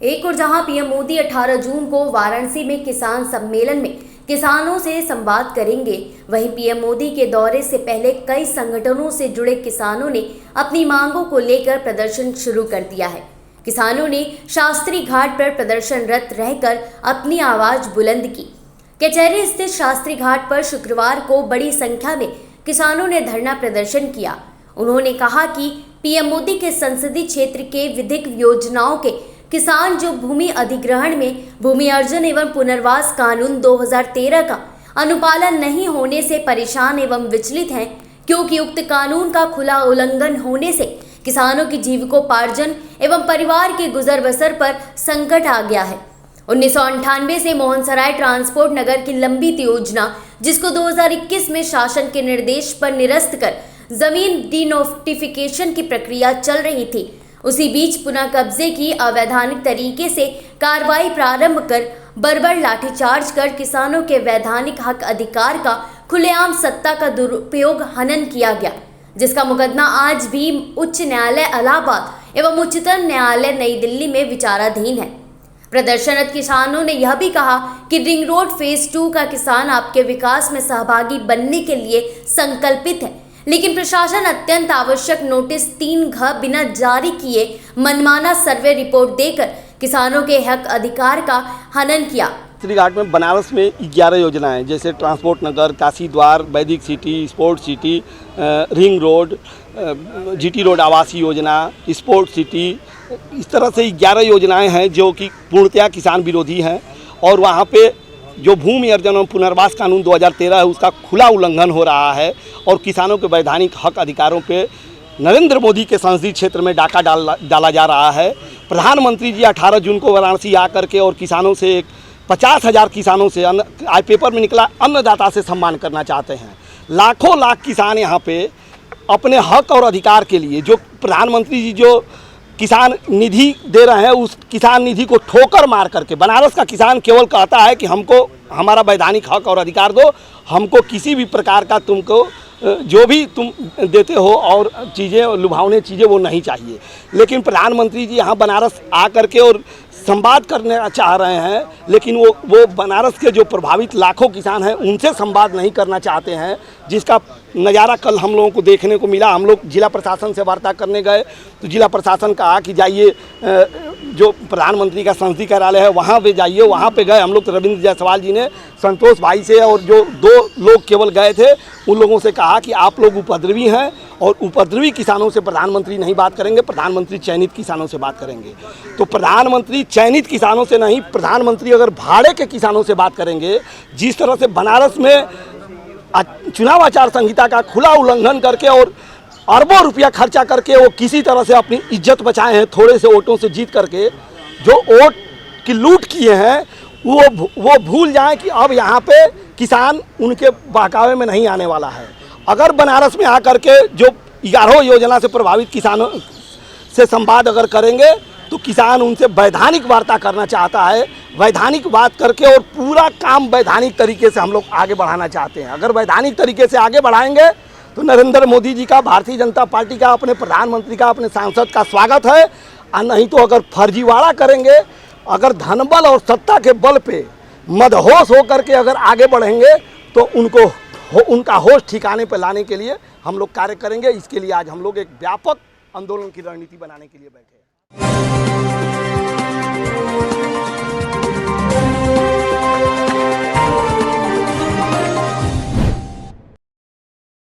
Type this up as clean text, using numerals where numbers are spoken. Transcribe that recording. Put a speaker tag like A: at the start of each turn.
A: एक और जहां पीएम मोदी 18 जून को वाराणसी में किसान सम्मेलन में किसानों से संवाद करेंगे, वहीं पीएम मोदी के दौरे से पहले कई संगठनों से जुड़े किसानों ने अपनी मांगों को लेकर प्रदर्शन शुरू कर दिया है। किसानों ने शास्त्री घाट पर प्रदर्शनरत रहकर अपनी आवाज बुलंद की। कचहरी स्थित शास्त्री घाट पर शुक्रवार को बड़ी संख्या में किसानों ने धरना प्रदर्शन किया। उन्होंने कहा कि पीएम मोदी के संसदीय क्षेत्र के विधिक योजनाओं के किसान जो भूमि अधिग्रहण में भूमि अर्जन एवं पुनर्वास कानून 2013 का अनुपालन नहीं होने से परेशान एवं विचलित हैं, क्योंकि उक्त कानून का खुला उल्लंघन होने से किसानों की जीविकोपार्जन एवं परिवार के गुजर बसर पर संकट आ गया है। 1998 से मोहनसराय ट्रांसपोर्ट नगर की लंबित योजना, जिसको 2021 में शासन के निर्देश पर निरस्त कर जमीन डिनोटिफिकेशन की प्रक्रिया चल रही थी, उसी बीच पुनः कब्जे की अवैधानिक तरीके से कार्रवाई प्रारंभ कर बर्बर लाठीचार्ज कर किसानों के वैधानिक हक अधिकार का खुलेआम सत्ता का दुरुपयोग हनन किया गया, जिसका मुकदमा आज भी उच्च न्यायालय इलाहाबाद एवं उच्चतम न्यायालय नई दिल्ली में विचाराधीन है। प्रदर्शनरत किसानों ने यह भी कहा कि रिंग रोड फेज 2 का किसान आपके विकास में सहभागी बनने के लिए संकल्पित है, लेकिन प्रशासन अत्यंत आवश्यक नोटिस 3 बिना जारी किए मनमाना सर्वे रिपोर्ट देकर किसानों के हक अधिकार का हनन किया।
B: शास्त्री घाट में बनारस में 11 योजनाएं, जैसे ट्रांसपोर्ट नगर, काशी द्वार, वैदिक city, sport city, ring road, GT road आवासीय योजना, स्पोर्ट सिटी, इस तरह से 11 योजनाएं हैं जो कि पूर्णतया किसान विरोधी हैं। और वहाँ पे जो भूमि अर्जन और पुनर्वास कानून 2013 है, उसका खुला उल्लंघन हो रहा है और किसानों के वैधानिक हक अधिकारों पे नरेंद्र मोदी के संसदीय क्षेत्र में डाका डाला जा रहा है। प्रधानमंत्री जी 18 जून को वाराणसी आकर के और किसानों से 50,000 किसानों से आज पेपर में निकला अन्नदाता से सम्मान करना चाहते हैं। लाखों लाख किसान यहाँ पे अपने हक और अधिकार के लिए जो प्रधानमंत्री जी जो किसान निधि दे रहे हैं, उस किसान निधि को ठोकर मार करके बनारस का किसान केवल कहता है कि हमको हमारा वैधानिक हक और अधिकार दो, हमको किसी भी प्रकार का तुमको जो भी तुम देते हो और चीज़ें लुभावने चीज़ें वो नहीं चाहिए। लेकिन प्रधानमंत्री जी यहाँ बनारस आकर के और संवाद करने चाह रहे हैं, लेकिन वो बनारस के जो प्रभावित लाखों किसान हैं उनसे संवाद नहीं करना चाहते हैं, जिसका नज़ारा कल हम लोगों को देखने को मिला। हम लोग जिला प्रशासन से वार्ता करने गए तो जिला प्रशासन कहा कि जाइए जो प्रधानमंत्री का संसदीय कार्यालय है वहाँ पे जाइए। वहाँ पे गए हम लोग तो रविंद्र जायसवाल जी ने संतोष भाई से और जो 2 लोग केवल गए थे उन लोगों से कहा कि आप लोग उपद्रवी हैं और उपद्रवी किसानों से प्रधानमंत्री नहीं बात करेंगे, प्रधानमंत्री चयनित किसानों से बात करेंगे। तो प्रधानमंत्री चयनित किसानों से नहीं, प्रधानमंत्री अगर भाड़े के किसानों से बात करेंगे, जिस तरह से बनारस में चुनाव आचार संहिता का खुला उल्लंघन करके और अरबों रुपया खर्चा करके वो किसी तरह से अपनी इज्जत बचाए हैं, थोड़े से वोटों से जीत करके जो वोट की लूट किए हैं, वो भूल जाएं कि अब यहाँ पे किसान उनके बहकावे में नहीं आने वाला है। अगर बनारस में आकर के जो 11 योजना से प्रभावित किसानों से संवाद अगर करेंगे तो किसान उनसे वैधानिक वार्ता करना चाहता है। वैधानिक बात करके और पूरा काम वैधानिक तरीके से हम लोग आगे बढ़ाना चाहते हैं। अगर वैधानिक तरीके से आगे बढ़ाएंगे तो नरेंद्र मोदी जी का, भारतीय जनता पार्टी का, अपने प्रधानमंत्री का, अपने सांसद का स्वागत है। और नहीं तो अगर फर्जीवाड़ा करेंगे, अगर धनबल और सत्ता के बल पे मदहोश होकर के अगर आगे बढ़ेंगे तो उनका होश ठिकाने पर लाने के लिए हम लोग कार्य करेंगे। इसके लिए आज हम लोग एक व्यापक आंदोलन की रणनीति बनाने के लिए बैठे हैं।